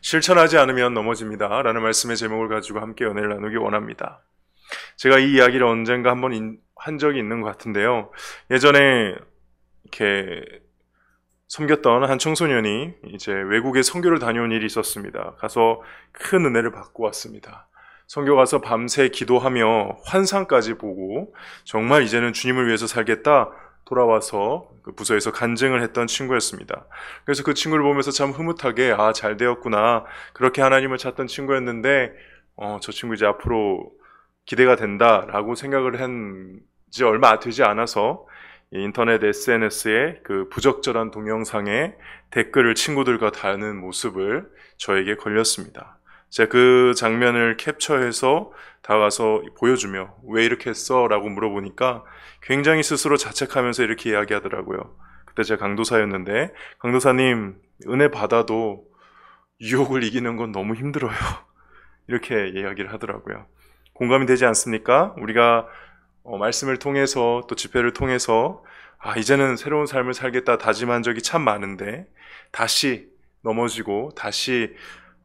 실천하지 않으면 넘어집니다. 라는 말씀의 제목을 가지고 함께 은혜를 나누기 원합니다. 제가 이 이야기를 언젠가 한번 한 적이 있는 것 같은데요. 예전에 이렇게 섬겼던 한 청소년이 이제 외국에 선교를 다녀온 일이 있었습니다. 가서 큰 은혜를 받고 왔습니다. 선교 가서 밤새 기도하며 환상까지 보고 정말 이제는 주님을 위해서 살겠다 돌아와서 그 부서에서 간증을 했던 친구였습니다. 그래서 그 친구를 보면서 참 흐뭇하게 잘 되었구나, 그렇게 하나님을 찾던 친구였는데 저 친구 이제 앞으로 기대가 된다라고 생각을 한 지 얼마 되지 않아서 인터넷 SNS에 그 부적절한 동영상에 댓글을 친구들과 다는 모습을 저에게 걸렸습니다. 제가 그 장면을 캡처해서 다가가서 보여주며 왜 이렇게 했어? 라고 물어보니까 굉장히 스스로 자책하면서 이렇게 이야기하더라고요. 그때 제가 강도사였는데, 강도사님, 은혜 받아도 유혹을 이기는 건 너무 힘들어요. 이렇게 이야기를 하더라고요. 공감이 되지 않습니까? 우리가 말씀을 통해서 또 집회를 통해서 이제는 새로운 삶을 살겠다 다짐한 적이 참 많은데 다시 넘어지고 다시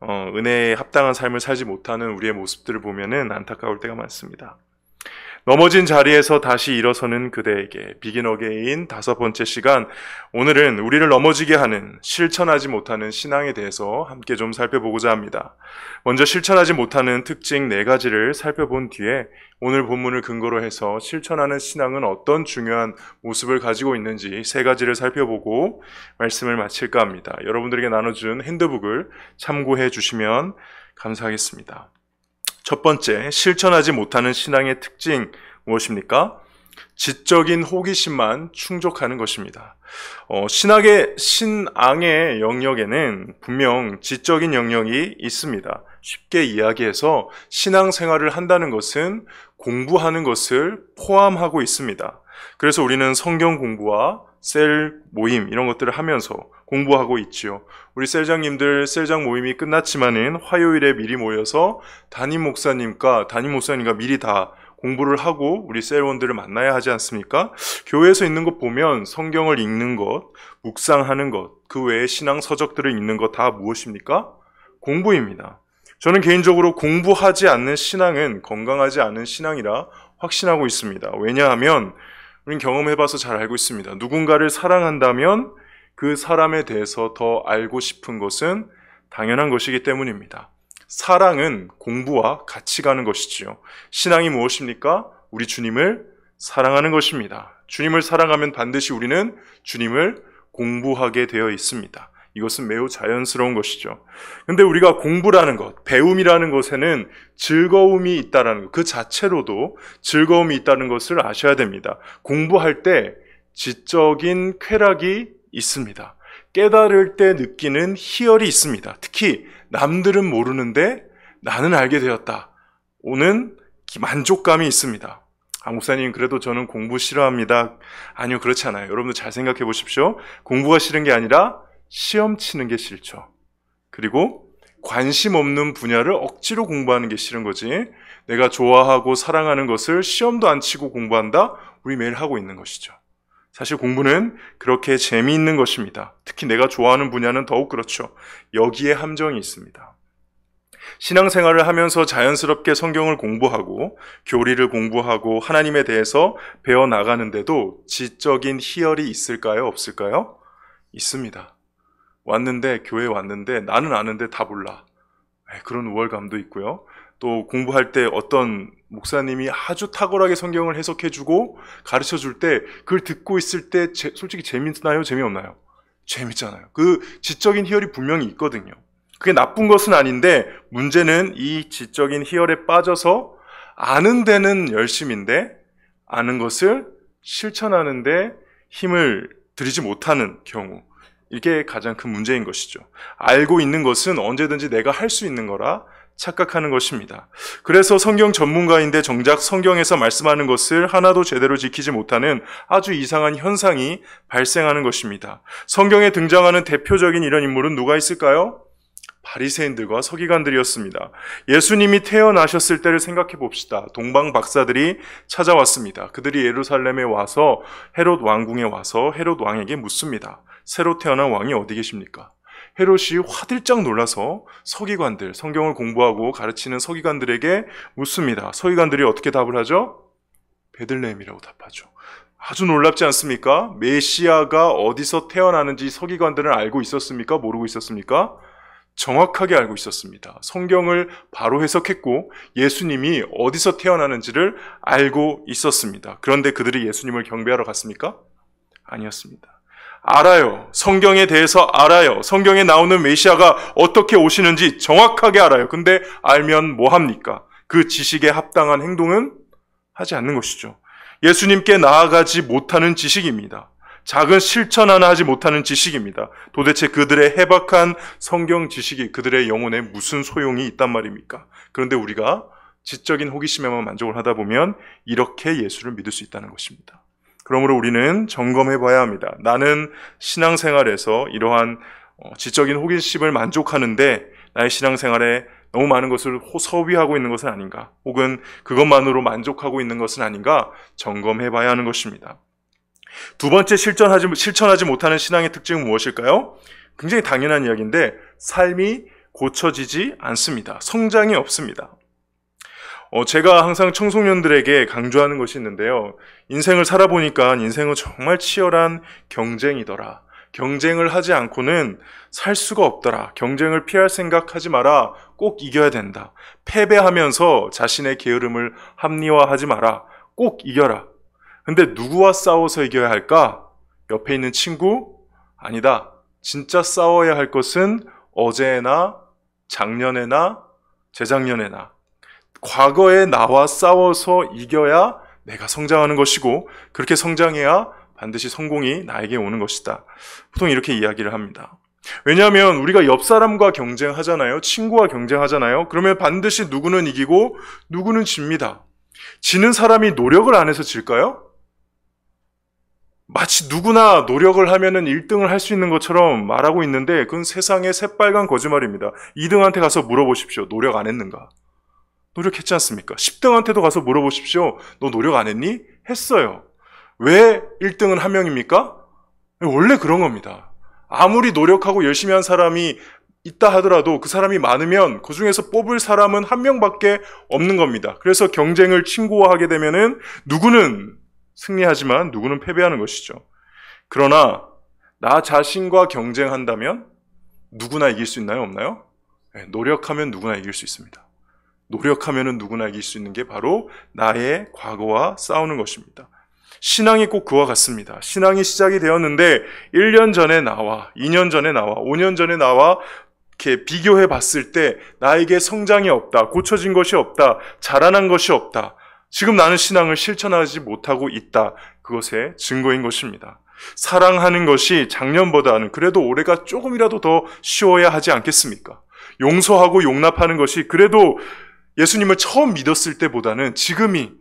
은혜에 합당한 삶을 살지 못하는 우리의 모습들을 보면은 안타까울 때가 많습니다. 넘어진 자리에서 다시 일어서는 그대에게 비긴 어게인 5번째 시간, 오늘은 우리를 넘어지게 하는 실천하지 못하는 신앙에 대해서 함께 좀 살펴보고자 합니다. 먼저 실천하지 못하는 특징 4가지를 살펴본 뒤에 오늘 본문을 근거로 해서 실천하는 신앙은 어떤 중요한 모습을 가지고 있는지 3가지를 살펴보고 말씀을 마칠까 합니다. 여러분들에게 나눠준 핸드북을 참고해 주시면 감사하겠습니다. 첫 번째, 실천하지 못하는 신앙의 특징 무엇입니까? 지적인 호기심만 충족하는 것입니다. 신앙의 영역에는 분명 지적인 영역이 있습니다. 쉽게 이야기해서 신앙생활을 한다는 것은 공부하는 것을 포함하고 있습니다. 그래서 우리는 성경 공부와 셀 모임 이런 것들을 하면서 공부하고 있지요. 우리 셀장님들 셀장 모임이 끝났지만은 화요일에 미리 모여서 담임 목사님과 미리 다 공부를 하고 우리 셀원들을 만나야 하지 않습니까? 교회에서 있는 것 보면 성경을 읽는 것, 묵상하는 것, 그 외에 신앙 서적들을 읽는 것 다 무엇입니까? 공부입니다. 저는 개인적으로 공부하지 않는 신앙은 건강하지 않은 신앙이라 확신하고 있습니다. 왜냐하면 우리는 경험해봐서 잘 알고 있습니다. 누군가를 사랑한다면 그 사람에 대해서 더 알고 싶은 것은 당연한 것이기 때문입니다. 사랑은 공부와 같이 가는 것이지요. 신앙이 무엇입니까? 우리 주님을 사랑하는 것입니다. 주님을 사랑하면 반드시 우리는 주님을 공부하게 되어 있습니다. 이것은 매우 자연스러운 것이죠. 근데 우리가 공부라는 것, 배움이라는 것에는 즐거움이 있다는 것, 그 자체로도 즐거움이 있다는 것을 아셔야 됩니다. 공부할 때 지적인 쾌락이 있습니다. 깨달을 때 느끼는 희열이 있습니다. 특히 남들은 모르는데 나는 알게 되었다 오는 만족감이 있습니다. 목사님, 그래도 저는 공부 싫어합니다. 아니요, 그렇지 않아요. 여러분들 잘 생각해 보십시오. 공부가 싫은 게 아니라 시험 치는 게 싫죠. 그리고 관심 없는 분야를 억지로 공부하는 게 싫은 거지, 내가 좋아하고 사랑하는 것을 시험도 안 치고 공부한다? 우리 매일 하고 있는 것이죠. 사실 공부는 그렇게 재미있는 것입니다. 특히 내가 좋아하는 분야는 더욱 그렇죠. 여기에 함정이 있습니다. 신앙생활을 하면서 자연스럽게 성경을 공부하고 교리를 공부하고 하나님에 대해서 배워나가는데도 지적인 희열이 있을까요? 없을까요? 있습니다. 교회에 왔는데 나는 아는데 다 몰라. 그런 우월감도 있고요. 또 공부할 때 어떤 목사님이 아주 탁월하게 성경을 해석해주고 가르쳐줄 때 그걸 듣고 있을 때 솔직히 재밌나요? 재미없나요? 재밌잖아요. 그 지적인 희열이 분명히 있거든요. 그게 나쁜 것은 아닌데 문제는 이 지적인 희열에 빠져서 아는 데는 열심인데 아는 것을 실천하는데 힘을 들이지 못하는 경우, 이게 가장 큰 문제인 것이죠. 알고 있는 것은 언제든지 내가 할 수 있는 거라 착각하는 것입니다. 그래서 성경 전문가인데 정작 성경에서 말씀하는 것을 하나도 제대로 지키지 못하는 아주 이상한 현상이 발생하는 것입니다. 성경에 등장하는 대표적인 이런 인물은 누가 있을까요? 바리새인들과 서기관들이었습니다. 예수님이 태어나셨을 때를 생각해 봅시다. 동방 박사들이 찾아왔습니다. 그들이 예루살렘에 와서 헤롯 왕궁에 와서 헤롯 왕에게 묻습니다. 새로 태어난 왕이 어디 계십니까? 헤롯이 화들짝 놀라서 서기관들, 성경을 공부하고 가르치는 서기관들에게 묻습니다. 서기관들이 어떻게 답을 하죠? 베들레헴이라고 답하죠. 아주 놀랍지 않습니까? 메시아가 어디서 태어나는지 서기관들은 알고 있었습니까? 모르고 있었습니까? 정확하게 알고 있었습니다. 성경을 바로 해석했고 예수님이 어디서 태어나는지를 알고 있었습니다. 그런데 그들이 예수님을 경배하러 갔습니까? 아니었습니다. 알아요. 성경에 대해서 알아요. 성경에 나오는 메시아가 어떻게 오시는지 정확하게 알아요. 근데 알면 뭐 합니까? 그 지식에 합당한 행동은 하지 않는 것이죠. 예수님께 나아가지 못하는 지식입니다. 작은 실천 하나 하지 못하는 지식입니다. 도대체 그들의 해박한 성경 지식이 그들의 영혼에 무슨 소용이 있단 말입니까? 그런데 우리가 지적인 호기심에만 만족을 하다 보면 이렇게 예수를 믿을 수 있다는 것입니다. 그러므로 우리는 점검해 봐야 합니다. 나는 신앙생활에서 이러한 지적인 호기심을 만족하는데 나의 신앙생활에 너무 많은 것을 소비하고 있는 것은 아닌가? 혹은 그것만으로 만족하고 있는 것은 아닌가? 점검해 봐야 하는 것입니다. 두 번째 실천하지 못하는 신앙의 특징은 무엇일까요? 굉장히 당연한 이야기인데 삶이 고쳐지지 않습니다. 성장이 없습니다. 제가 항상 청소년들에게 강조하는 것이 있는데요. 인생을 살아보니까 인생은 정말 치열한 경쟁이더라. 경쟁을 하지 않고는 살 수가 없더라. 경쟁을 피할 생각하지 마라. 꼭 이겨야 된다. 패배하면서 자신의 게으름을 합리화하지 마라. 꼭 이겨라. 근데 누구와 싸워서 이겨야 할까? 옆에 있는 친구? 아니다. 진짜 싸워야 할 것은 어제나 작년에나 재작년에나 과거에 나와 싸워서 이겨야 내가 성장하는 것이고 그렇게 성장해야 반드시 성공이 나에게 오는 것이다. 보통 이렇게 이야기를 합니다. 왜냐하면 우리가 옆 사람과 경쟁하잖아요. 친구와 경쟁하잖아요. 그러면 반드시 누구는 이기고 누구는 집니다. 지는 사람이 노력을 안 해서 질까요? 마치 누구나 노력을 하면은 1등을 할 수 있는 것처럼 말하고 있는데 그건 세상의 새빨간 거짓말입니다. 2등한테 가서 물어보십시오. 노력 안 했는가? 노력했지 않습니까? 10등한테도 가서 물어보십시오. 너 노력 안 했니? 했어요. 왜 1등은 한 명입니까? 원래 그런 겁니다. 아무리 노력하고 열심히 한 사람이 있다 하더라도 그 사람이 많으면 그 중에서 뽑을 사람은 한 명밖에 없는 겁니다. 그래서 경쟁을 친구화하게 되면은 누구는 승리하지만 누구는 패배하는 것이죠. 그러나 나 자신과 경쟁한다면 누구나 이길 수 있나요? 없나요? 네, 노력하면 누구나 이길 수 있습니다. 노력하면 누구나 이길 수 있는 게 바로 나의 과거와 싸우는 것입니다. 신앙이 꼭 그와 같습니다. 신앙이 시작이 되었는데 1년 전에 나와, 2년 전에 나와, 5년 전에 나와 이렇게 비교해 봤을 때 나에게 성장이 없다, 고쳐진 것이 없다, 자라난 것이 없다. 지금 나는 신앙을 실천하지 못하고 있다. 그것의 증거인 것입니다. 사랑하는 것이 작년보다는 그래도 올해가 조금이라도 더 쉬워야 하지 않겠습니까? 용서하고 용납하는 것이 그래도 예수님을 처음 믿었을 때보다는 지금이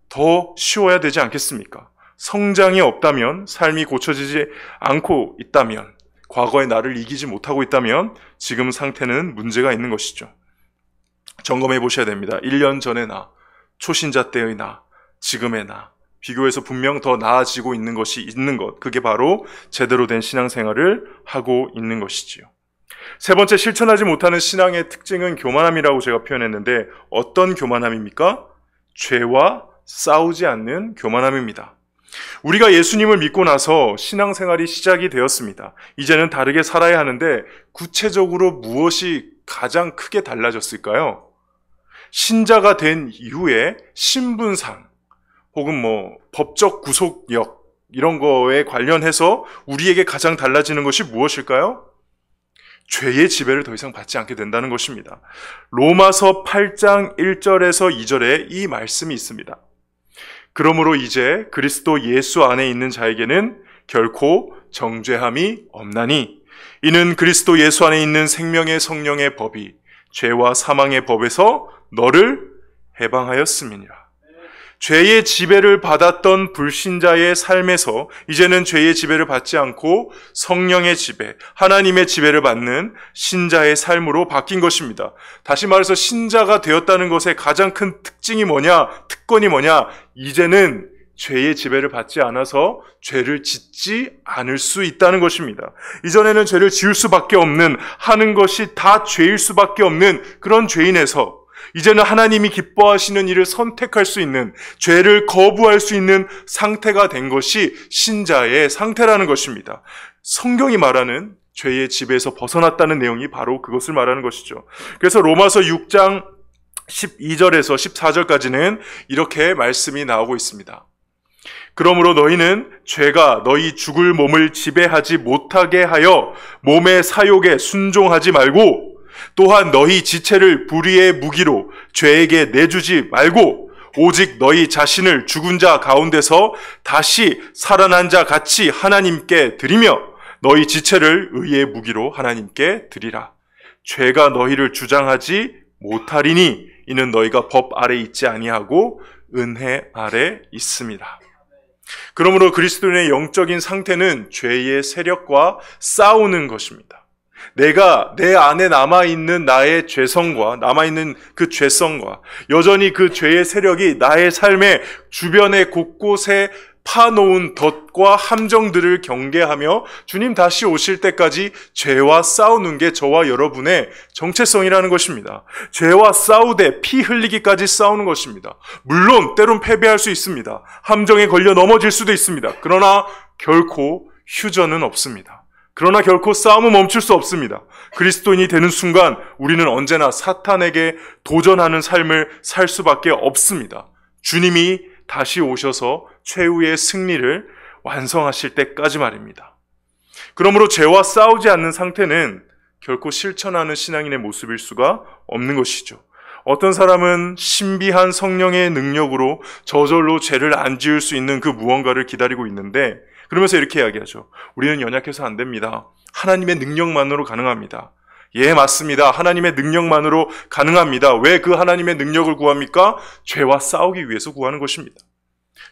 더 쉬워야 되지 않겠습니까? 성장이 없다면, 삶이 고쳐지지 않고 있다면, 과거의 나를 이기지 못하고 있다면 지금 상태는 문제가 있는 것이죠. 점검해 보셔야 됩니다. 1년 전의 나, 초신자 때의 나, 지금의 나, 비교해서 분명 더 나아지고 있는 것이 있는 것. 그게 바로 제대로 된 신앙생활을 하고 있는 것이지요. 세 번째, 실천하지 못하는 신앙의 특징은 교만함이라고 제가 표현했는데 어떤 교만함입니까? 죄와 싸우지 않는 교만함입니다. 우리가 예수님을 믿고 나서 신앙생활이 시작이 되었습니다. 이제는 다르게 살아야 하는데 구체적으로 무엇이 가장 크게 달라졌을까요? 신자가 된 이후에 신분상 혹은 법적 구속력 이런 거에 관련해서 우리에게 가장 달라지는 것이 무엇일까요? 죄의 지배를 더 이상 받지 않게 된다는 것입니다. 로마서 8장 1절에서 2절에 이 말씀이 있습니다. 그러므로 이제 그리스도 예수 안에 있는 자에게는 결코 정죄함이 없나니 이는 그리스도 예수 안에 있는 생명의 성령의 법이 죄와 사망의 법에서 너를 해방하였음이니라. 죄의 지배를 받았던 불신자의 삶에서 이제는 죄의 지배를 받지 않고 성령의 지배, 하나님의 지배를 받는 신자의 삶으로 바뀐 것입니다. 다시 말해서 신자가 되었다는 것의 가장 큰 특징이 뭐냐, 특권이 뭐냐, 이제는 죄의 지배를 받지 않아서 죄를 짓지 않을 수 있다는 것입니다. 이전에는 죄를 지을 수밖에 없는, 하는 것이 다 죄일 수밖에 없는 그런 죄인에서 이제는 하나님이 기뻐하시는 일을 선택할 수 있는, 죄를 거부할 수 있는 상태가 된 것이 신자의 상태라는 것입니다. 성경이 말하는 죄의 지배에서 벗어났다는 내용이 바로 그것을 말하는 것이죠. 그래서 로마서 6장 12절에서 14절까지는 이렇게 말씀이 나오고 있습니다. 그러므로 너희는 죄가 너희 죽을 몸을 지배하지 못하게 하여 몸의 사욕에 순종하지 말고, 또한 너희 지체를 불의의 무기로 죄에게 내주지 말고, 오직 너희 자신을 죽은 자 가운데서 다시 살아난 자 같이 하나님께 드리며 너희 지체를 의의 무기로 하나님께 드리라. 죄가 너희를 주장하지 못하리니 이는 너희가 법 아래 있지 아니하고 은혜 아래 있습니다. 그러므로 그리스도인의 영적인 상태는 죄의 세력과 싸우는 것입니다. 내가 내 안에 남아있는 나의 죄성과 남아있는 그 죄성과 여전히 그 죄의 세력이 나의 삶의 주변의 곳곳에 파놓은 덫과 함정들을 경계하며 주님 다시 오실 때까지 죄와 싸우는 게 저와 여러분의 정체성이라는 것입니다. 죄와 싸우되 피 흘리기까지 싸우는 것입니다. 물론 때론 패배할 수 있습니다. 함정에 걸려 넘어질 수도 있습니다. 그러나 결코 휴전은 없습니다. 그러나 결코 싸움은 멈출 수 없습니다. 그리스도인이 되는 순간 우리는 언제나 사탄에게 도전하는 삶을 살 수밖에 없습니다. 주님이 다시 오셔서 최후의 승리를 완성하실 때까지 말입니다. 그러므로 죄와 싸우지 않는 상태는 결코 실천하는 신앙인의 모습일 수가 없는 것이죠. 어떤 사람은 신비한 성령의 능력으로 저절로 죄를 안 지을 수 있는 그 무언가를 기다리고 있는데, 그러면서 이렇게 이야기하죠. 우리는 연약해서 안 됩니다. 하나님의 능력만으로 가능합니다. 예, 맞습니다. 하나님의 능력만으로 가능합니다. 왜 그 하나님의 능력을 구합니까? 죄와 싸우기 위해서 구하는 것입니다.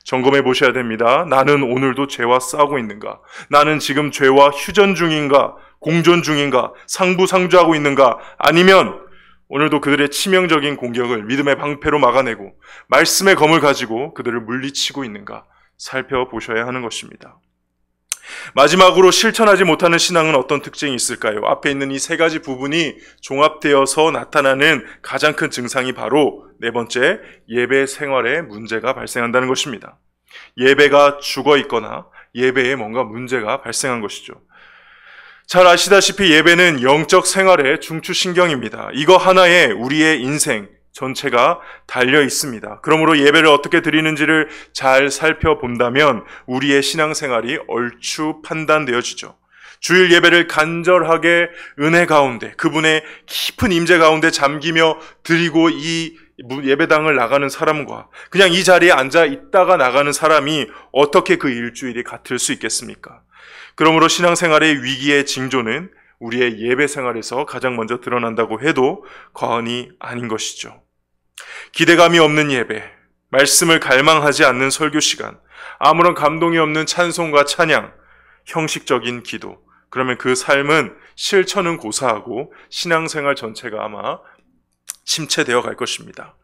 점검해 보셔야 됩니다. 나는 오늘도 죄와 싸우고 있는가? 나는 지금 죄와 휴전 중인가? 공존 중인가? 상부상조하고 있는가? 아니면 오늘도 그들의 치명적인 공격을 믿음의 방패로 막아내고 말씀의 검을 가지고 그들을 물리치고 있는가? 살펴보셔야 하는 것입니다. 마지막으로 실천하지 못하는 신앙은 어떤 특징이 있을까요? 앞에 있는 이 세 가지 부분이 종합되어서 나타나는 가장 큰 증상이 바로 네 번째, 예배 생활에 문제가 발생한다는 것입니다. 예배가 죽어 있거나 예배에 뭔가 문제가 발생한 것이죠. 잘 아시다시피 예배는 영적 생활의 중추신경입니다. 이거 하나에 우리의 인생 전체가 달려 있습니다. 그러므로 예배를 어떻게 드리는지를 잘 살펴본다면 우리의 신앙생활이 얼추 판단되어지죠. 주일 예배를 간절하게 은혜 가운데 그분의 깊은 임재 가운데 잠기며 드리고 이 예배당을 나가는 사람과 그냥 이 자리에 앉아 있다가 나가는 사람이 어떻게 그 일주일이 같을 수 있겠습니까? 그러므로 신앙생활의 위기의 징조는 우리의 예배 생활에서 가장 먼저 드러난다고 해도 과언이 아닌 것이죠. 기대감이 없는 예배, 말씀을 갈망하지 않는 설교 시간, 아무런 감동이 없는 찬송과 찬양, 형식적인 기도, 그러면 그 삶은 실천은 고사하고 신앙생활 전체가 아마 침체되어 갈 것입니다.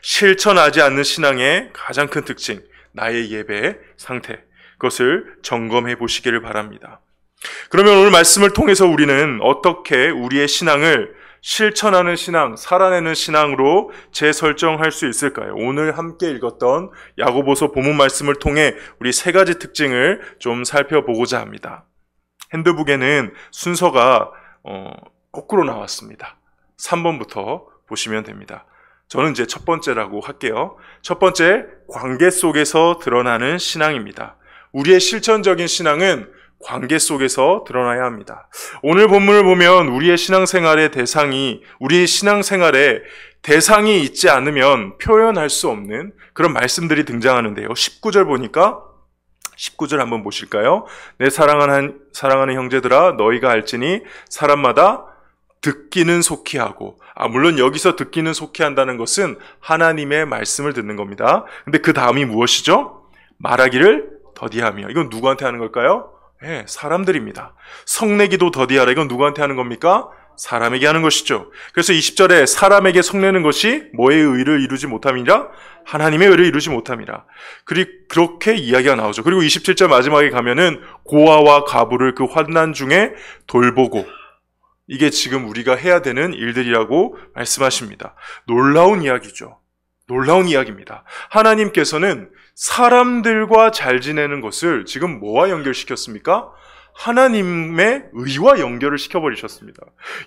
실천하지 않는 신앙의 가장 큰 특징, 나의 예배의 상태, 그것을 점검해 보시기를 바랍니다. 그러면 오늘 말씀을 통해서 우리는 어떻게 우리의 신앙을 실천하는 신앙, 살아내는 신앙으로 재설정할 수 있을까요? 오늘 함께 읽었던 야고보서 본문 말씀을 통해 우리 세 가지 특징을 좀 살펴보고자 합니다. 핸드북에는 순서가 거꾸로 나왔습니다. 3번부터 보시면 됩니다. 저는 이제 첫 번째라고 할게요. 첫 번째, 관계 속에서 드러나는 신앙입니다. 우리의 실천적인 신앙은 관계 속에서 드러나야 합니다. 오늘 본문을 보면 우리의 신앙생활의 대상이 있지 않으면 표현할 수 없는 그런 말씀들이 등장하는데요. 19절 보니까 19절 한번 보실까요? 내 사랑하는 형제들아 너희가 알지니 사람마다 듣기는 속히 하고, 물론 여기서 듣기는 속히 한다는 것은 하나님의 말씀을 듣는 겁니다. 근데 그 다음이 무엇이죠? 말하기를 더디하며. 이건 누구한테 하는 걸까요? 네, 사람들입니다. 성내기도 더디하라. 이건 누구한테 하는 겁니까? 사람에게 하는 것이죠. 그래서 20절에 사람에게 성내는 것이 뭐의 의를 이루지 못함이라? 하나님의 의를 이루지 못함이라. 그렇게 이야기가 나오죠. 그리고 27절 마지막에 가면은 고아와 과부를 그 환난 중에 돌보고, 이게 지금 우리가 해야 되는 일들이라고 말씀하십니다. 놀라운 이야기죠. 놀라운 이야기입니다. 하나님께서는 사람들과 잘 지내는 것을 지금 뭐와 연결시켰습니까? 하나님의 의와 연결을 시켜버리셨습니다.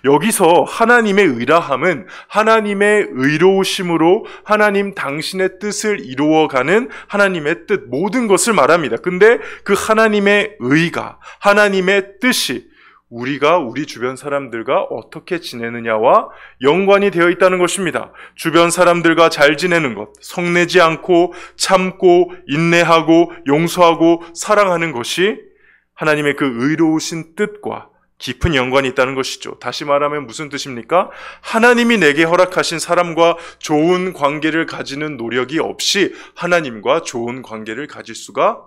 여기서 하나님의 의라함은 하나님의 의로우심으로 하나님 당신의 뜻을 이루어가는 하나님의 뜻, 모든 것을 말합니다. 근데 그 하나님의 의가, 하나님의 뜻이 우리가 우리 주변 사람들과 어떻게 지내느냐와 연관이 되어 있다는 것입니다. 주변 사람들과 잘 지내는 것, 성내지 않고 참고 인내하고 용서하고 사랑하는 것이 하나님의 그 의로우신 뜻과 깊은 연관이 있다는 것이죠. 다시 말하면 무슨 뜻입니까? 하나님이 내게 허락하신 사람과 좋은 관계를 가지는 노력이 없이 하나님과 좋은 관계를 가질 수가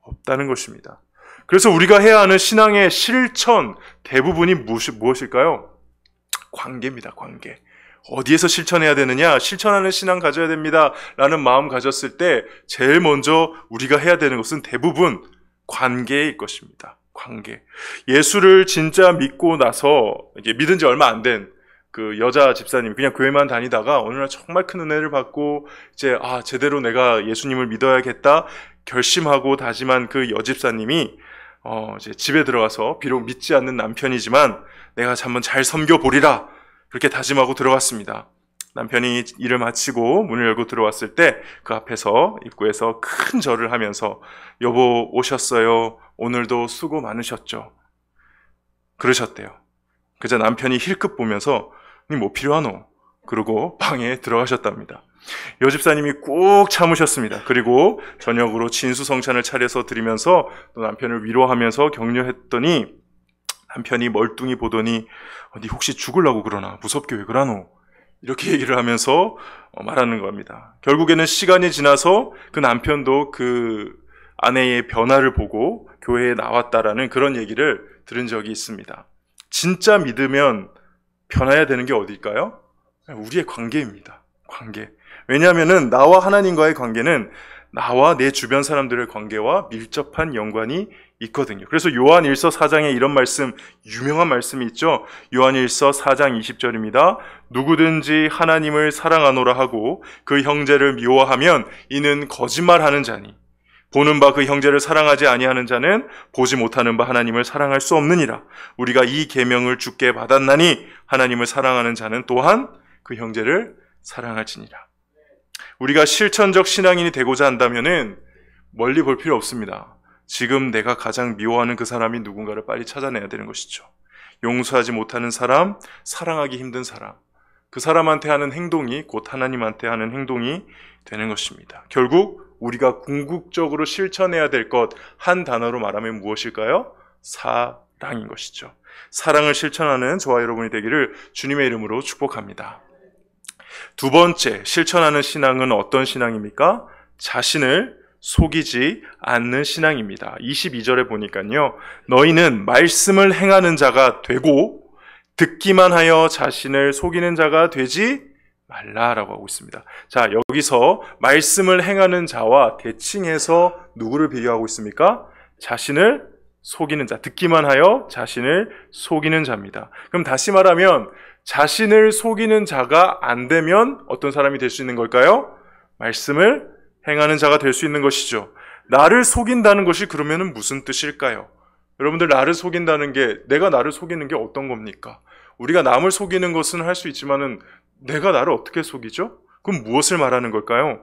없다는 것입니다. 그래서 우리가 해야 하는 신앙의 실천 대부분이 무엇일까요? 관계입니다. 관계. 어디에서 실천해야 되느냐? 실천하는 신앙 가져야 됩니다 라는 마음 가졌을 때 제일 먼저 우리가 해야 되는 것은 대부분 관계일 것입니다. 관계. 예수를 진짜 믿고 나서 이게 믿은 지 얼마 안 된 그 여자 집사님, 그냥 교회만 다니다가 어느 날 정말 큰 은혜를 받고 이제 제대로 내가 예수님을 믿어야겠다 결심하고 다짐한 그 여집사님이 이제 집에 들어가서 비록 믿지 않는 남편이지만 내가 한번 잘 섬겨보리라 그렇게 다짐하고 들어갔습니다. 남편이 일을 마치고 문을 열고 들어왔을 때 그 앞에서 입구에서 큰 절을 하면서 여보 오셨어요. 오늘도 수고 많으셨죠. 그러셨대요. 그저 남편이 힐끗 보면서 니 뭐 필요하노? 그러고 방에 들어가셨답니다. 여집사님이 꾹 참으셨습니다. 그리고 저녁으로 진수성찬을 차려서 드리면서 또 남편을 위로하면서 격려했더니 남편이 멀뚱히 보더니 니 혹시 죽으려고 그러나? 무섭게 왜 그러노? 이렇게 얘기를 하면서 말하는 겁니다. 결국에는 시간이 지나서 그 남편도 그 아내의 변화를 보고 교회에 나왔다라는 그런 얘기를 들은 적이 있습니다. 진짜 믿으면 변화해야 되는 게 어딜까요? 우리의 관계입니다. 관계. 왜냐하면은 나와 하나님과의 관계는 나와 내 주변 사람들의 관계와 밀접한 연관이 있거든요. 그래서 요한일서 4장에 이런 말씀, 유명한 말씀이 있죠. 요한일서 4장 20절입니다. 누구든지 하나님을 사랑하노라 하고 그 형제를 미워하면 이는 거짓말하는 자니 보는 바 그 형제를 사랑하지 아니하는 자는 보지 못하는 바 하나님을 사랑할 수 없느니라. 우리가 이 계명을 주께 받았나니 하나님을 사랑하는 자는 또한 그 형제를 사랑할지니라. 우리가 실천적 신앙인이 되고자 한다면은 멀리 볼 필요 없습니다. 지금 내가 가장 미워하는 그 사람이 누군가를 빨리 찾아내야 되는 것이죠. 용서하지 못하는 사람, 사랑하기 힘든 사람, 그 사람한테 하는 행동이 곧 하나님한테 하는 행동이 되는 것입니다. 결국 우리가 궁극적으로 실천해야 될 것 한 단어로 말하면 무엇일까요? 사랑인 것이죠. 사랑을 실천하는 저와 여러분이 되기를 주님의 이름으로 축복합니다. 두 번째, 실천하는 신앙은 어떤 신앙입니까? 자신을 속이지 않는 신앙입니다. 22절에 보니까요. 너희는 말씀을 행하는 자가 되고 듣기만 하여 자신을 속이는 자가 되지 말라라고 하고 있습니다. 자, 여기서 말씀을 행하는 자와 대칭해서 누구를 비교하고 있습니까? 자신을 속이는 자, 듣기만 하여 자신을 속이는 자입니다. 그럼 다시 말하면 자신을 속이는 자가 안 되면 어떤 사람이 될 수 있는 걸까요? 말씀을 행하는 자가 될 수 있는 것이죠. 나를 속인다는 것이 그러면 무슨 뜻일까요? 여러분들, 나를 속인다는 게, 내가 나를 속이는 게 어떤 겁니까? 우리가 남을 속이는 것은 할 수 있지만은 내가 나를 어떻게 속이죠? 그럼 무엇을 말하는 걸까요?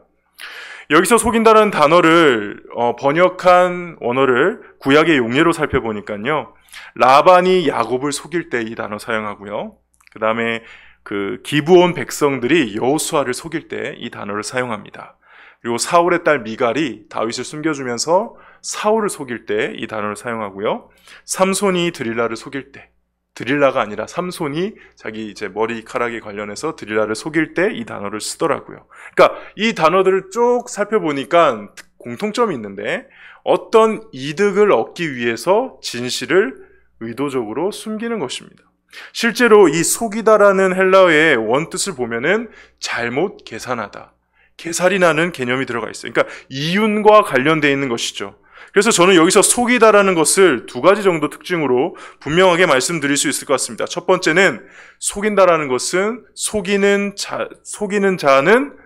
여기서 속인다는 단어를 번역한 원어를 구약의 용례로 살펴보니까요. 라반이 야곱을 속일 때 이 단어 사용하고요. 그 다음에 그 기브온 백성들이 여호수아를 속일 때 이 단어를 사용합니다. 그리고 사울의 딸 미갈이 다윗을 숨겨주면서 사울을 속일 때 이 단어를 사용하고요. 삼손이 드릴라를 속일 때, 드릴라가 아니라 삼손이 자기 이제 머리카락에 관련해서 드릴라를 속일 때 이 단어를 쓰더라고요. 그러니까 이 단어들을 쭉 살펴보니까 공통점이 있는데 어떤 이득을 얻기 위해서 진실을 의도적으로 숨기는 것입니다. 실제로 이 속이다라는 헬라어의 원뜻을 보면은 잘못 계산하다, 계살이 나는 개념이 들어가 있어요. 그러니까 이윤과 관련되어 있는 것이죠. 그래서 저는 여기서 속이다라는 것을 두 가지 정도 특징으로 분명하게 말씀드릴 수 있을 것 같습니다. 첫 번째는 속인다라는 것은 속이는 자는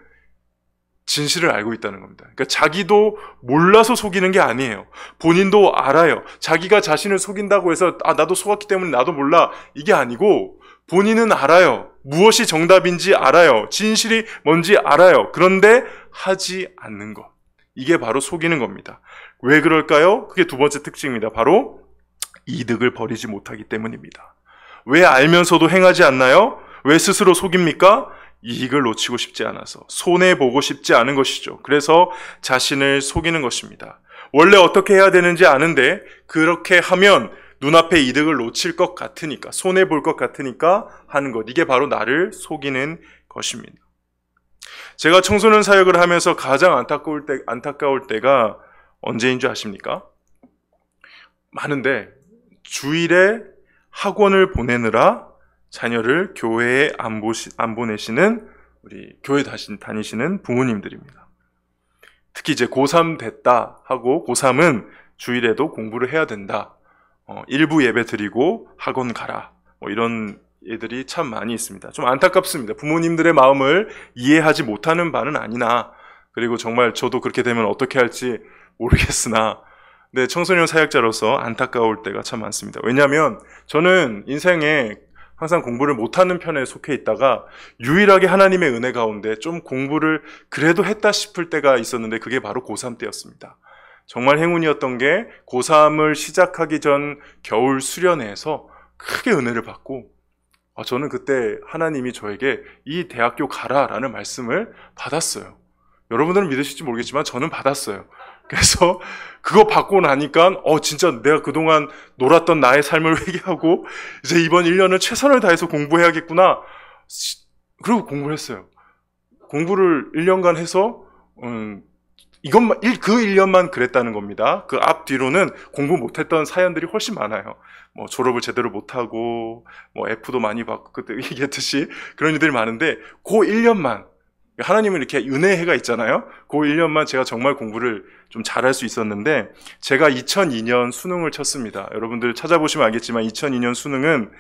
진실을 알고 있다는 겁니다. 그러니까 자기도 몰라서 속이는 게 아니에요. 본인도 알아요. 자기가 자신을 속인다고 해서 나도 속았기 때문에 나도 몰라, 이게 아니고 본인은 알아요. 무엇이 정답인지 알아요. 진실이 뭔지 알아요. 그런데 하지 않는 것. 이게 바로 속이는 겁니다. 왜 그럴까요? 그게 두 번째 특징입니다. 바로 이득을 버리지 못하기 때문입니다. 왜 알면서도 행하지 않나요? 왜 스스로 속입니까? 이익을 놓치고 싶지 않아서, 손해보고 싶지 않은 것이죠. 그래서 자신을 속이는 것입니다. 원래 어떻게 해야 되는지 아는데 그렇게 하면 눈앞에 이득을 놓칠 것 같으니까, 손해볼 것 같으니까 하는 것. 이게 바로 나를 속이는 것입니다. 제가 청소년 사역을 하면서 가장 안타까울 때가 언제인 줄 아십니까? 많은데 주일에 학원을 보내느라 자녀를 교회에 안 보내시는 우리 교회 다니시는 부모님들입니다. 특히 이제 고3 됐다 하고 고3은 주일에도 공부를 해야 된다. 일부 예배 드리고 학원 가라. 이런 애들이 참 많이 있습니다. 좀 안타깝습니다. 부모님들의 마음을 이해하지 못하는 바는 아니나, 그리고 정말 저도 그렇게 되면 어떻게 할지 모르겠으나, 근데 청소년 사역자로서 안타까울 때가 참 많습니다. 왜냐하면 저는 인생에 항상 공부를 못하는 편에 속해 있다가 유일하게 하나님의 은혜 가운데 좀 공부를 그래도 했다 싶을 때가 있었는데, 그게 바로 고3 때였습니다. 정말 행운이었던 게 고3을 시작하기 전 겨울 수련회에서 크게 은혜를 받고, 저는 그때 하나님이 저에게 이 대학교 가라라는 말씀을 받았어요. 여러분들은 믿으실지 모르겠지만 저는 받았어요. 그래서 그거 받고 나니까 진짜 내가 그동안 놀았던 나의 삶을 회개하고 이제 이번 1년은 최선을 다해서 공부해야겠구나. 그리고 공부를 했어요. 공부를 1년간 해서 그 1년만 그랬다는 겁니다. 그 앞뒤로는 공부 못했던 사연들이 훨씬 많아요. 졸업을 제대로 못하고 F도 많이 받고 그때 얘기했듯이 그런 일들이 많은데, 그 1년만 하나님은 이렇게 은혜해가 있잖아요. 그 1년만 제가 정말 공부를 좀 잘할 수 있었는데, 제가 2002년 수능을 쳤습니다. 여러분들 찾아보시면 알겠지만 2002년 수능은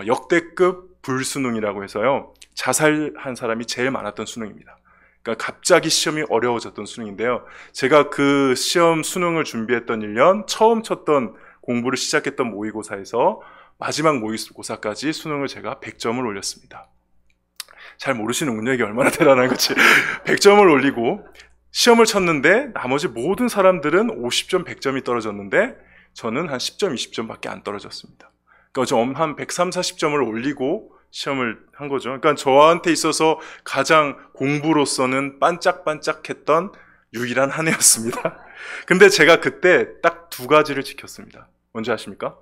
역대급 불수능이라고 해서요, 자살한 사람이 제일 많았던 수능입니다. 그러니까 갑자기 시험이 어려워졌던 수능인데요. 제가 그 시험 수능을 준비했던 1년 처음 쳤던 공부를 시작했던 모의고사에서 마지막 모의고사까지 수능을 제가 100점을 올렸습니다. 잘 모르시는군요. 이게 얼마나 대단한 거지. 100점을 올리고 시험을 쳤는데 나머지 모든 사람들은 50점, 100점이 떨어졌는데 저는 한 10점, 20점밖에 안 떨어졌습니다. 그러니까 좀 한 130, 40점을 올리고 시험을 한 거죠. 그러니까 저한테 있어서 가장 공부로서는 반짝반짝했던 유일한 한 해였습니다. 근데 제가 그때 딱 두 가지를 지켰습니다. 뭔지 아십니까?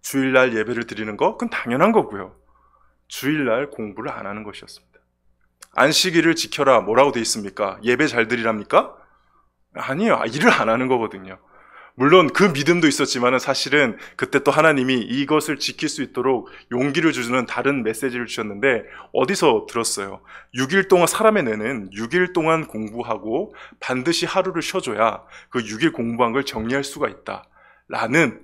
주일날 예배를 드리는 거, 그건 당연한 거고요. 주일날 공부를 안 하는 것이었습니다. 안식일을 지켜라, 뭐라고 돼 있습니까? 예배 잘 드리랍니까? 아니에요. 일을 안 하는 거거든요. 물론 그 믿음도 있었지만 사실은 그때 또 하나님이 이것을 지킬 수 있도록 용기를 주는 다른 메시지를 주셨는데, 어디서 들었어요? 6일 동안, 사람의 뇌는 6일 동안 공부하고 반드시 하루를 쉬어줘야 그 6일 공부한 걸 정리할 수가 있다 라는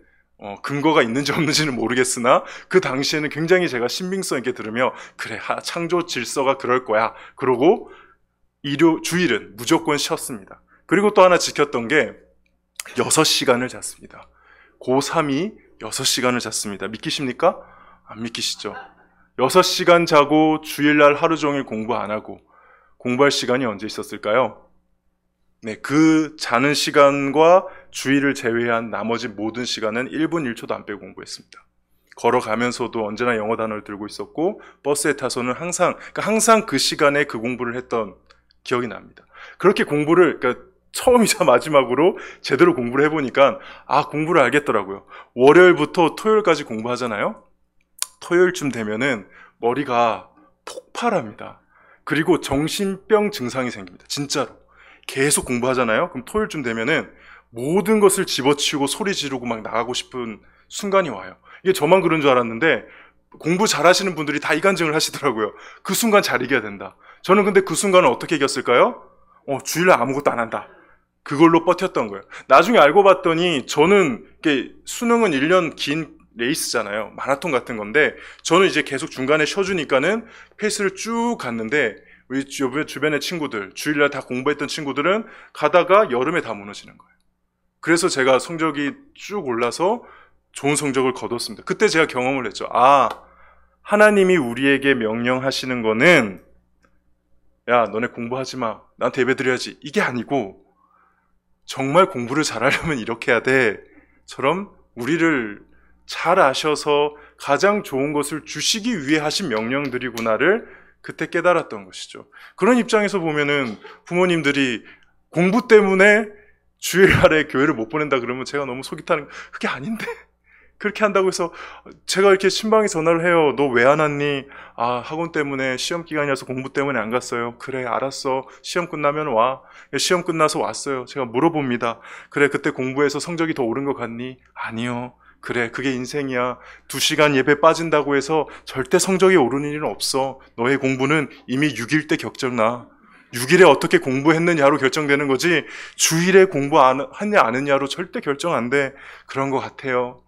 근거가 있는지 없는지는 모르겠으나, 그 당시에는 굉장히 제가 신빙성 있게 들으며 그래, 창조 질서가 그럴 거야 그러고 주일은 무조건 쉬었습니다. 그리고 또 하나 지켰던 게 6시간을 잤습니다. 고3이 6시간을 잤습니다. 믿기십니까? 안 믿기시죠? 6시간 자고 주일날 하루 종일 공부 안 하고 공부할 시간이 언제 있었을까요? 네, 그 자는 시간과 주일을 제외한 나머지 모든 시간은 1분 1초도 안 빼고 공부했습니다. 걸어가면서도 언제나 영어 단어를 들고 있었고, 버스에 타서는 항상 그 시간에 그 공부를 했던 기억이 납니다. 그렇게 공부를, 처음이자 마지막으로 제대로 공부를 해보니까 공부를 알겠더라고요. 월요일부터 토요일까지 공부하잖아요. 토요일쯤 되면은 머리가 폭발합니다. 그리고 정신병 증상이 생깁니다. 진짜로. 계속 공부하잖아요. 그럼 토요일쯤 되면은 모든 것을 집어치우고 소리 지르고 막 나가고 싶은 순간이 와요. 이게 저만 그런 줄 알았는데 공부 잘하시는 분들이 다 이간증을 하시더라고요. 그 순간 잘 이겨야 된다. 저는 근데 그 순간을 어떻게 이겼을까요? 주일날 아무것도 안 한다. 그걸로 버텼던 거예요. 나중에 알고 봤더니 저는 수능은 1년 긴 레이스잖아요. 마라톤 같은 건데 저는 이제 계속 중간에 쉬어주니까는 페이스를 쭉 갔는데 우리 주변의 친구들, 주일날 다 공부했던 친구들은 가다가 여름에 다 무너지는 거예요. 그래서 제가 성적이 쭉 올라서 좋은 성적을 거뒀습니다. 그때 제가 경험을 했죠. 하나님이 우리에게 명령하시는 거는 야, 너네 공부하지 마. 나한테 예배 드려야지. 이게 아니고 정말 공부를 잘하려면 이렇게 해야 돼. 처럼 우리를 잘 아셔서 가장 좋은 것을 주시기 위해 하신 명령들이구나를 그때 깨달았던 것이죠. 그런 입장에서 보면은 부모님들이 공부 때문에 주일날에 교회를 못 보낸다 그러면 제가 너무 속이 타는 그게 아닌데 그렇게 한다고 해서 제가 이렇게 신방에 전화를 해요. 너 왜 안 왔니? 학원 때문에 시험 기간이라서 공부 때문에 안 갔어요. 그래, 알았어. 시험 끝나면 와. 시험 끝나서 왔어요. 제가 물어봅니다. 그래, 그때 공부해서 성적이 더 오른 것 같니? 아니요. 그래, 그게 인생이야. 2시간 예배 빠진다고 해서 절대 성적이 오르는 일은 없어. 너의 공부는 이미 6일 때 결정나. 6일에 어떻게 공부했느냐로 결정되는 거지 주일에 공부하냐 안 했냐로 절대 결정 안 돼. 그런 것 같아요.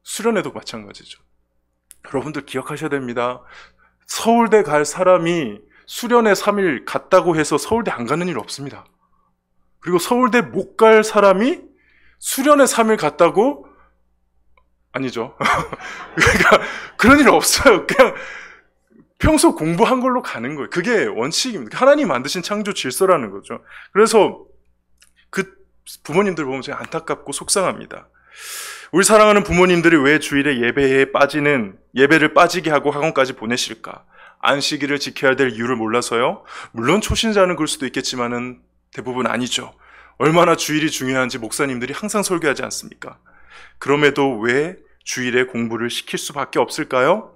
수련회도 마찬가지죠. 여러분들 기억하셔야 됩니다. 서울대 갈 사람이 수련회 3일 갔다고 해서 서울대 안 가는 일 없습니다. 그리고 서울대 못 갈 사람이 수련회 3일 갔다고 아니죠. 그러니까 그런 일 없어요. 그냥 평소 공부한 걸로 가는 거예요. 그게 원칙입니다. 하나님 만드신 창조 질서라는 거죠. 그래서 그 부모님들 보면 제가 안타깝고 속상합니다. 우리 사랑하는 부모님들이 왜 주일에 예배를 빠지게 하고 학원까지 보내실까? 안식일을 지켜야 될 이유를 몰라서요? 물론 초신자는 그럴 수도 있겠지만은 대부분 아니죠. 얼마나 주일이 중요한지 목사님들이 항상 설교하지 않습니까? 그럼에도 왜 주일에 공부를 시킬 수밖에 없을까요?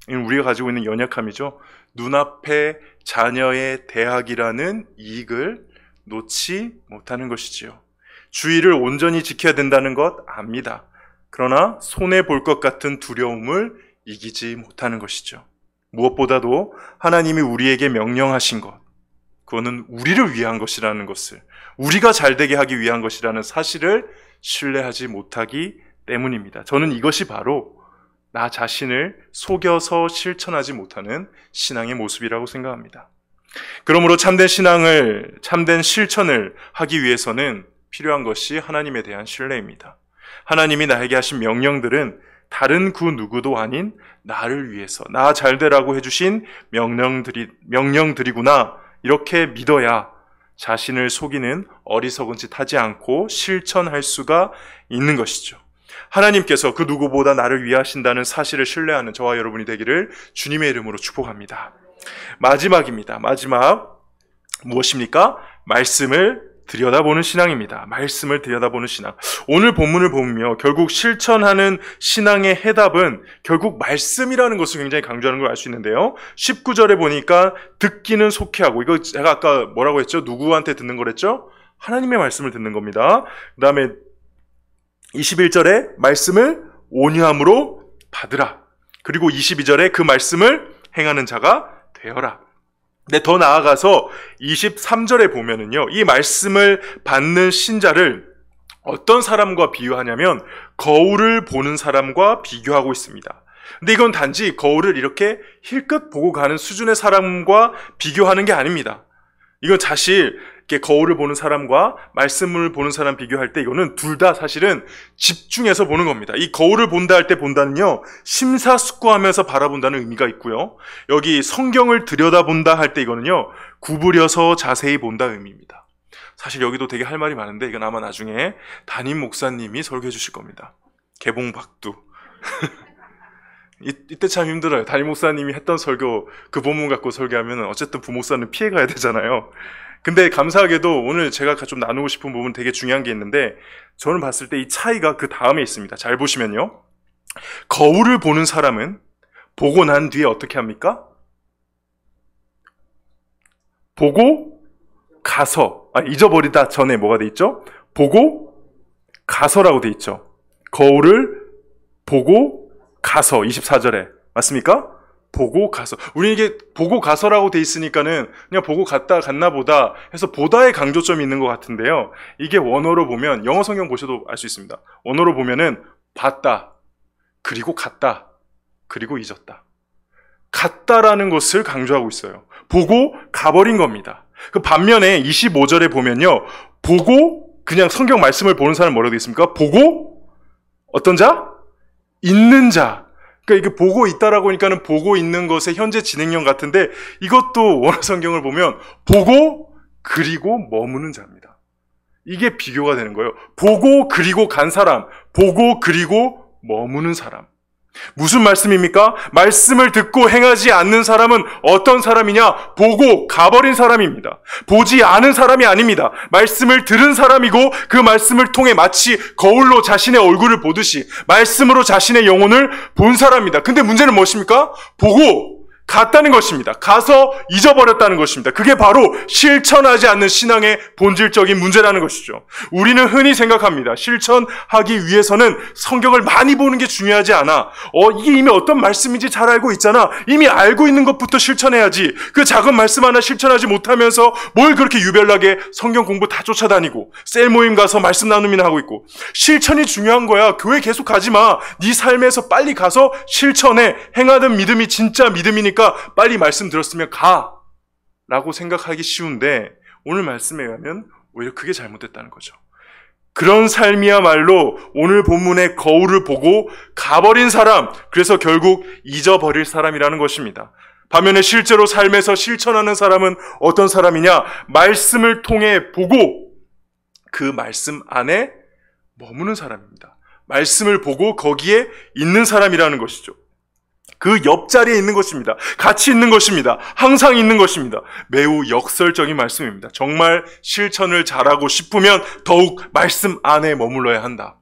이건 우리가 가지고 있는 연약함이죠. 눈앞에 자녀의 대학이라는 이익을 놓지 못하는 것이지요. 주일을 온전히 지켜야 된다는 것 압니다. 그러나 손해볼 것 같은 두려움을 이기지 못하는 것이죠. 무엇보다도 하나님이 우리에게 명령하신 것, 그거는 우리를 위한 것이라는 것을, 우리가 잘되게 하기 위한 것이라는 사실을 신뢰하지 못하기 때문입니다. 저는 이것이 바로 나 자신을 속여서 실천하지 못하는 신앙의 모습이라고 생각합니다. 그러므로 참된 실천을 하기 위해서는 필요한 것이 하나님에 대한 신뢰입니다. 하나님이 나에게 하신 명령들은 다른 그 누구도 아닌 나를 위해서 나 잘되라고 해주신 명령들이구나 이렇게 믿어야 자신을 속이는 어리석은 짓 하지 않고 실천할 수가 있는 것이죠. 하나님께서 그 누구보다 나를 위하신다는 사실을 신뢰하는 저와 여러분이 되기를 주님의 이름으로 축복합니다. 마지막입니다. 마지막 무엇입니까? 말씀을 들여다보는 신앙입니다. 말씀을 들여다보는 신앙. 오늘 본문을 보며 결국 실천하는 신앙의 해답은 결국 말씀이라는 것을 굉장히 강조하는 걸 알 수 있는데요. 19절에 보니까 듣기는 속히하고, 이거 제가 아까 뭐라고 했죠? 누구한테 듣는 거랬죠? 하나님의 말씀을 듣는 겁니다. 그 다음에 21절에 말씀을 온유함으로 받으라. 그리고 22절에 그 말씀을 행하는 자가 되어라. 근데 더 나아가서 23절에 보면은요, 이 말씀을 받는 신자를 어떤 사람과 비유하냐면 거울을 보는 사람과 비교하고 있습니다. 근데 이건 단지 거울을 이렇게 힐끗 보고 가는 수준의 사람과 비교하는 게 아닙니다. 이건 사실 이렇게 거울을 보는 사람과 말씀을 보는 사람 비교할 때 이거는 둘 다 사실은 집중해서 보는 겁니다. 이 거울을 본다 할 때 본다는요, 심사숙고하면서 바라본다는 의미가 있고요. 여기 성경을 들여다본다 할 때 이거는요, 구부려서 자세히 본다 의미입니다. 사실 여기도 되게 할 말이 많은데 이건 아마 나중에 담임 목사님이 설교해 주실 겁니다. 개봉박두. 이때 참 힘들어요. 담임 목사님이 했던 설교, 그 본문 갖고 설교하면 어쨌든 부목사는 피해가야 되잖아요. 근데 감사하게도 오늘 제가 좀 나누고 싶은 부분 되게 중요한 게 있는데, 저는 봤을 때 이 차이가 그 다음에 있습니다. 잘 보시면요, 거울을 보는 사람은 보고 난 뒤에 어떻게 합니까? 보고 가서, 잊어버리다 전에 뭐가 돼 있죠? 보고 가서라고 돼 있죠. 거울을 보고 가서 24절에 맞습니까? 보고 가서. 우리 이게 보고 가서라고 돼 있으니까는 그냥 보고 갔나 보다 해서 보다의 강조점이 있는 것 같은데요. 이게 원어로 보면 영어 성경 보셔도 알 수 있습니다. 원어로 보면은 봤다, 그리고 갔다, 그리고 잊었다. 갔다라는 것을 강조하고 있어요. 보고 가버린 겁니다. 그 반면에 25절에 보면요. 보고 그냥 성경 말씀을 보는 사람 뭐라고 되어 있습니까? 보고 어떤 자? 있는 자. 그러니까 이게 보고 있다라고 하니까는 보고 있는 것의 현재 진행형 같은데 이것도 원어 성경을 보면 보고 그리고 머무는 자입니다. 이게 비교가 되는 거예요. 보고 그리고 간 사람, 보고 그리고 머무는 사람. 무슨 말씀입니까? 말씀을 듣고 행하지 않는 사람은 어떤 사람이냐? 보고 가버린 사람입니다. 보지 않은 사람이 아닙니다. 말씀을 들은 사람이고 그 말씀을 통해 마치 거울로 자신의 얼굴을 보듯이 말씀으로 자신의 영혼을 본 사람입니다. 근데 문제는 무엇입니까? 보고 갔다는 것입니다. 가서 잊어버렸다는 것입니다. 그게 바로 실천하지 않는 신앙의 본질적인 문제라는 것이죠. 우리는 흔히 생각합니다. 실천하기 위해서는 성경을 많이 보는 게 중요하지 않아. 이게 이미 어떤 말씀인지 잘 알고 있잖아. 이미 알고 있는 것부터 실천해야지. 그 작은 말씀 하나 실천하지 못하면서 뭘 그렇게 유별나게 성경 공부 다 쫓아다니고 셀 모임 가서 말씀 나눔이나 하고 있고. 실천이 중요한 거야. 교회 계속 가지 마. 네 삶에서 빨리 가서 실천해. 행하는 믿음이 진짜 믿음이니까 빨리 말씀 들었으면 가 라고 생각하기 쉬운데 오늘 말씀에 의하면 오히려 그게 잘못됐다는 거죠. 그런 삶이야말로 오늘 본문의 거울을 보고 가버린 사람, 그래서 결국 잊어버릴 사람이라는 것입니다. 반면에 실제로 삶에서 실천하는 사람은 어떤 사람이냐? 말씀을 통해 보고 그 말씀 안에 머무는 사람입니다. 말씀을 보고 거기에 있는 사람이라는 것이죠. 그 옆자리에 있는 것입니다. 같이 있는 것입니다. 항상 있는 것입니다. 매우 역설적인 말씀입니다. 정말 실천을 잘하고 싶으면 더욱 말씀 안에 머물러야 한다.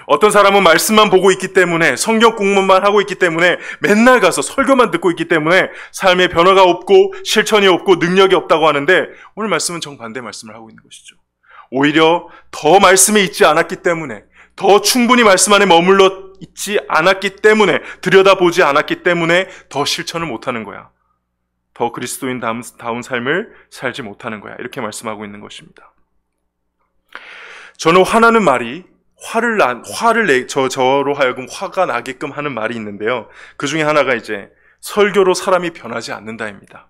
어떤 사람은 말씀만 보고 있기 때문에 성경 공부만 하고 있기 때문에 맨날 가서 설교만 듣고 있기 때문에 삶에 변화가 없고 실천이 없고 능력이 없다고 하는데 오늘 말씀은 정반대 말씀을 하고 있는 것이죠. 오히려 더 말씀에 있지 않았기 때문에 더 충분히 말씀 안에 머물러 있지 않았기 때문에 들여다보지 않았기 때문에 더 실천을 못하는 거야. 더 그리스도인 다운 삶을 살지 못하는 거야. 이렇게 말씀하고 있는 것입니다. 저는 화나는 말이 저로 하여금 화가 나게끔 하는 말이 있는데요. 그 중에 하나가 이제 설교로 사람이 변하지 않는다입니다.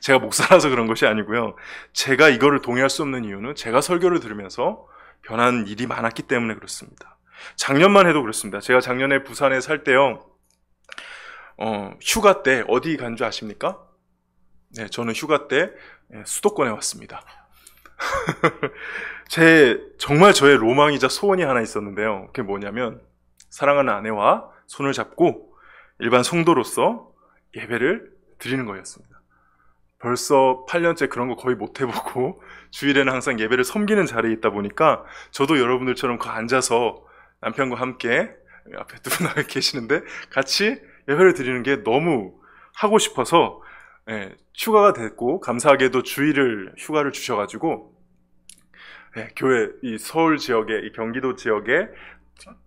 제가 목사라서 그런 것이 아니고요. 제가 이거를 동의할 수 없는 이유는 제가 설교를 들으면서 변한 일이 많았기 때문에 그렇습니다. 작년만 해도 그렇습니다. 제가 작년에 부산에 살 때요. 휴가 때 어디 간 줄 아십니까? 네, 저는 휴가 때 수도권에 왔습니다. 정말 저의 로망이자 소원이 하나 있었는데요. 그게 뭐냐면 사랑하는 아내와 손을 잡고 일반 성도로서 예배를 드리는 거였습니다. 벌써 8년째 그런 거 거의 못 해보고 주일에는 항상 예배를 섬기는 자리에 있다 보니까 저도 여러분들처럼 앉아서 남편과 함께 앞에 두 분 계시는데 같이 예배를 드리는 게 너무 하고 싶어서 휴가가 됐고 감사하게도 주일을 휴가를 주셔가지고 교회 이 서울 지역에 이 경기도 지역에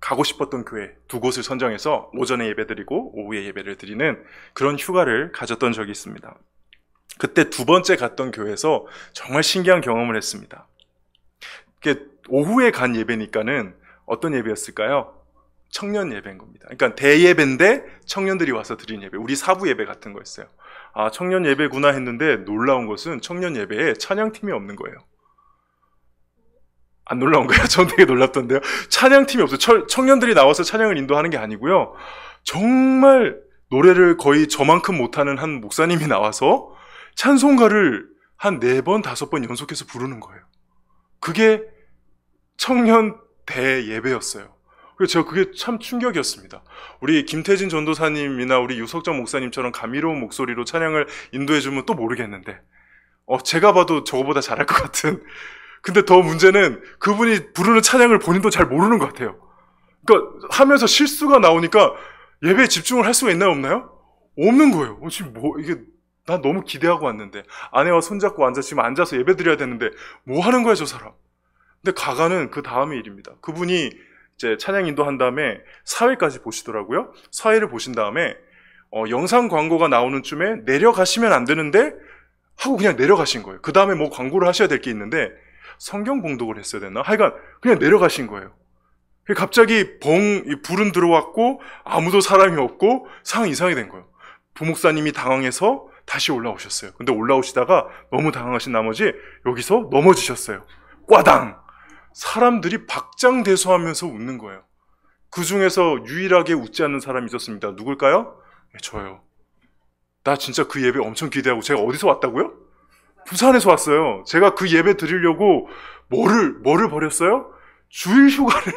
가고 싶었던 교회 두 곳을 선정해서 오전에 예배드리고 오후에 예배를 드리는 그런 휴가를 가졌던 적이 있습니다. 그때 두 번째 갔던 교회에서 정말 신기한 경험을 했습니다. 오후에 간 예배니까는 어떤 예배였을까요? 청년 예배인 겁니다. 그러니까 대예배인데 청년들이 와서 드린 예배. 우리 사부 예배 같은 거였어요. 아, 청년 예배구나 했는데 놀라운 것은 청년 예배에 찬양팀이 없는 거예요. 안 놀라운 거예요? 전 되게 놀랍던데요. 찬양팀이 없어요. 청년들이 나와서 찬양을 인도하는 게 아니고요. 정말 노래를 거의 저만큼 못하는 한 목사님이 나와서 찬송가를 한 4번, 5번 연속해서 부르는 거예요. 그게 청년 대예배였어요. 그래서 제가 그게 참 충격이었습니다. 우리 김태진 전도사님이나 우리 유석정 목사님처럼 감미로운 목소리로 찬양을 인도해주면 또 모르겠는데 제가 봐도 저거보다 잘할 것 같은. 근데 더 문제는 그분이 부르는 찬양을 본인도 잘 모르는 것 같아요. 그러니까 하면서 실수가 나오니까 예배에 집중을 할 수가 있나요, 없나요? 없는 거예요. 지금 이게 난 너무 기대하고 왔는데 아내와 손잡고 지금 앉아서 예배 드려야 되는데 뭐 하는 거야 저 사람. 근데 가가는 그 다음의 일입니다. 그분이 이제 찬양 인도한 다음에 사회까지 보시더라고요. 사회를 보신 다음에 영상 광고가 나오는 쯤에 내려가시면 안 되는데 하고 그냥 내려가신 거예요. 그 다음에 뭐 광고를 하셔야 될 게 있는데 성경 봉독을 했어야 됐나? 하여간 그냥 내려가신 거예요. 갑자기 불은 들어왔고 아무도 사람이 없고 상황 이상이 된 거예요. 부목사님이 당황해서 다시 올라오셨어요. 근데 올라오시다가 너무 당황하신 나머지 여기서 넘어지셨어요. 꽈당! 사람들이 박장대소하면서 웃는 거예요. 그 중에서 유일하게 웃지 않는 사람이 있었습니다. 누굴까요? 네, 저요. 나 진짜 그 예배 엄청 기대하고, 제가 어디서 왔다고요? 부산에서 왔어요. 제가 그 예배 드리려고 뭐를 버렸어요? 주일 휴가를,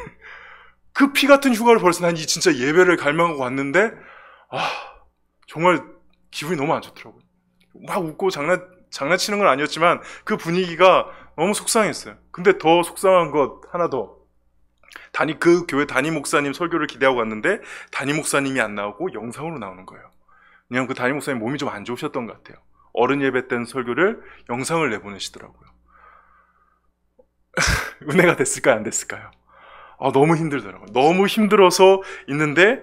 그 피 같은 휴가를 버려서 난 이 진짜 예배를 갈망하고 왔는데, 정말 기분이 너무 안 좋더라고요. 막 웃고 장난치는 건 아니었지만 그 분위기가 너무 속상했어요. 근데 더 속상한 것 하나 더. 그 교회 담임 목사님 설교를 기대하고 갔는데 담임 목사님이 안 나오고 영상으로 나오는 거예요. 왜냐면 그 담임 목사님 몸이 좀 안 좋으셨던 것 같아요. 어른 예배 때 설교를 영상을 내보내시더라고요. 은혜가 됐을까요? 안 됐을까요? 너무 힘들더라고요. 너무 힘들어서 있는데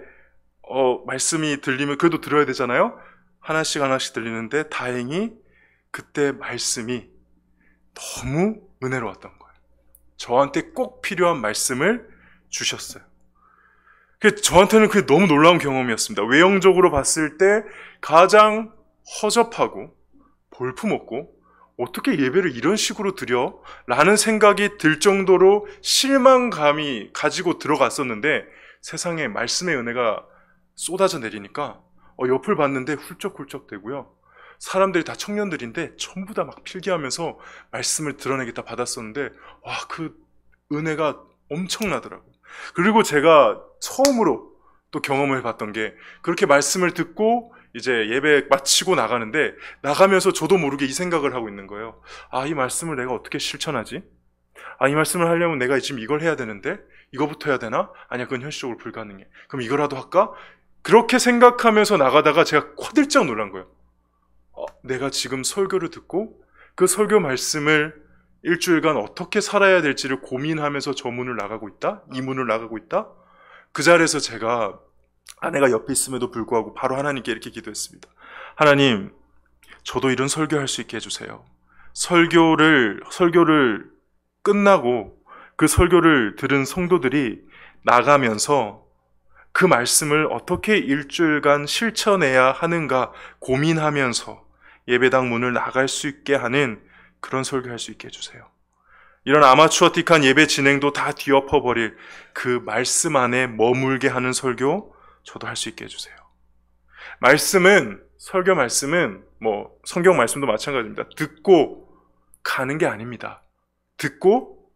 말씀이 들리면 그래도 들어야 되잖아요. 하나씩 들리는데 다행히 그때 말씀이 너무 은혜로웠던 거예요. 저한테 꼭 필요한 말씀을 주셨어요. 저한테는 그게 너무 놀라운 경험이었습니다. 외형적으로 봤을 때 가장 허접하고 볼품없고 어떻게 예배를 이런 식으로 드려? 라는 생각이 들 정도로 실망감이 가지고 들어갔었는데 세상에 말씀의 은혜가 쏟아져 내리니까 옆을 봤는데 훌쩍훌쩍 되고요. 사람들이 다 청년들인데 전부 다 막 필기하면서 말씀을 드러내겠다 받았었는데 그 은혜가 엄청나더라고요. 그리고 제가 처음으로 또 경험을 해봤던 게 그렇게 말씀을 듣고 이제 예배 마치고 나가는데 나가면서 저도 모르게 이 생각을 하고 있는 거예요. 이 말씀을 내가 어떻게 실천하지? 이 말씀을 하려면 내가 지금 이걸 해야 되는데 이거부터 해야 되나? 아니야, 그건 현실적으로 불가능해. 그럼 이거라도 할까? 그렇게 생각하면서 나가다가 제가 화들짝 놀란 거예요. 내가 지금 설교를 듣고 그 설교 말씀을 일주일간 어떻게 살아야 될지를 고민하면서 저 문을 나가고 있다? 이 문을 나가고 있다? 그 자리에서 제가 아내가 옆에 있음에도 불구하고 바로 하나님께 이렇게 기도했습니다. 하나님, 저도 이런 설교할 수 있게 해주세요. 설교를 끝나고 그 설교를 들은 성도들이 나가면서 그 말씀을 어떻게 일주일간 실천해야 하는가 고민하면서 예배당 문을 나갈 수 있게 하는 그런 설교할 수 있게 해주세요. 이런 아마추어틱한 예배 진행도 다 뒤엎어버릴 그 말씀 안에 머물게 하는 설교 저도 할 수 있게 해주세요. 설교 말씀은 성경 말씀도 마찬가지입니다. 듣고 가는 게 아닙니다. 듣고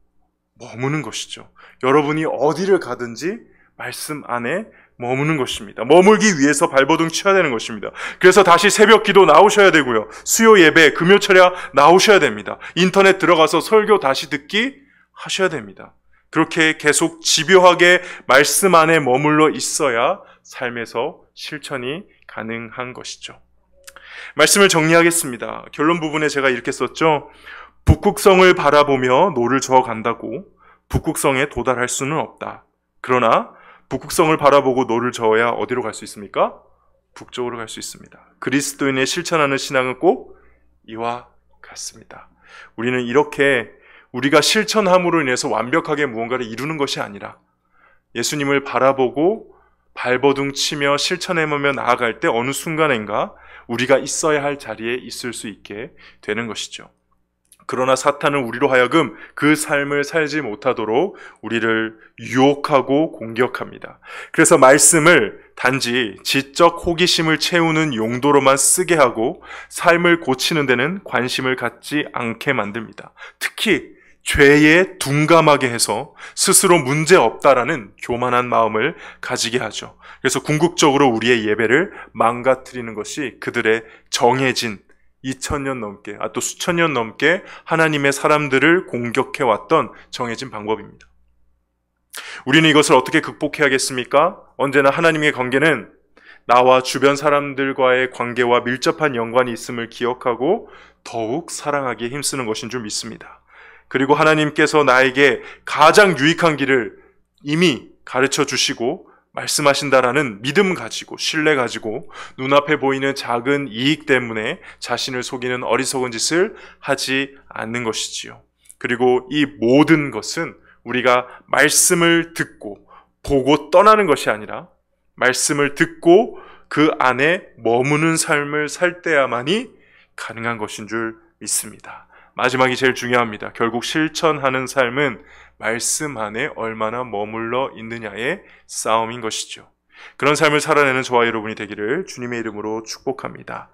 머무는 것이죠. 여러분이 어디를 가든지 말씀 안에 머무는 것입니다. 머물기 위해서 발버둥 쳐야 되는 것입니다. 그래서 다시 새벽 기도 나오셔야 되고요. 수요 예배, 금요 철야 나오셔야 됩니다. 인터넷 들어가서 설교 다시 듣기 하셔야 됩니다. 그렇게 계속 집요하게 말씀 안에 머물러 있어야 삶에서 실천이 가능한 것이죠. 말씀을 정리하겠습니다. 결론 부분에 제가 이렇게 썼죠. 북극성을 바라보며 노를 저어간다고 북극성에 도달할 수는 없다. 그러나 북극성을 바라보고 노를 저어야 어디로 갈 수 있습니까? 북쪽으로 갈 수 있습니다. 그리스도인의 실천하는 신앙은 꼭 이와 같습니다. 우리는 이렇게 우리가 실천함으로 인해서 완벽하게 무언가를 이루는 것이 아니라 예수님을 바라보고 발버둥 치며 실천해보며 나아갈 때 어느 순간인가 우리가 있어야 할 자리에 있을 수 있게 되는 것이죠. 그러나 사탄은 우리로 하여금 그 삶을 살지 못하도록 우리를 유혹하고 공격합니다. 그래서 말씀을 단지 지적 호기심을 채우는 용도로만 쓰게 하고 삶을 고치는 데는 관심을 갖지 않게 만듭니다. 특히 죄에 둔감하게 해서 스스로 문제없다라는 교만한 마음을 가지게 하죠. 그래서 궁극적으로 우리의 예배를 망가뜨리는 것이 그들의 정해진 2000년 넘게, 또 수천 년 넘게 하나님의 사람들을 공격해왔던 정해진 방법입니다. 우리는 이것을 어떻게 극복해야겠습니까? 언제나 하나님의 관계는 나와 주변 사람들과의 관계와 밀접한 연관이 있음을 기억하고 더욱 사랑하기에 힘쓰는 것인 줄 믿습니다. 그리고 하나님께서 나에게 가장 유익한 길을 이미 가르쳐 주시고 말씀하신다라는 믿음 가지고 신뢰 가지고 눈앞에 보이는 작은 이익 때문에 자신을 속이는 어리석은 짓을 하지 않는 것이지요. 그리고 이 모든 것은 우리가 말씀을 듣고 보고 떠나는 것이 아니라 말씀을 듣고 그 안에 머무는 삶을 살 때야만이 가능한 것인 줄 믿습니다. 마지막이 제일 중요합니다. 결국 실천하는 삶은 말씀 안에 얼마나 머물러 있느냐의 싸움인 것이죠. 그런 삶을 살아내는 저와 여러분이 되기를 주님의 이름으로 축복합니다.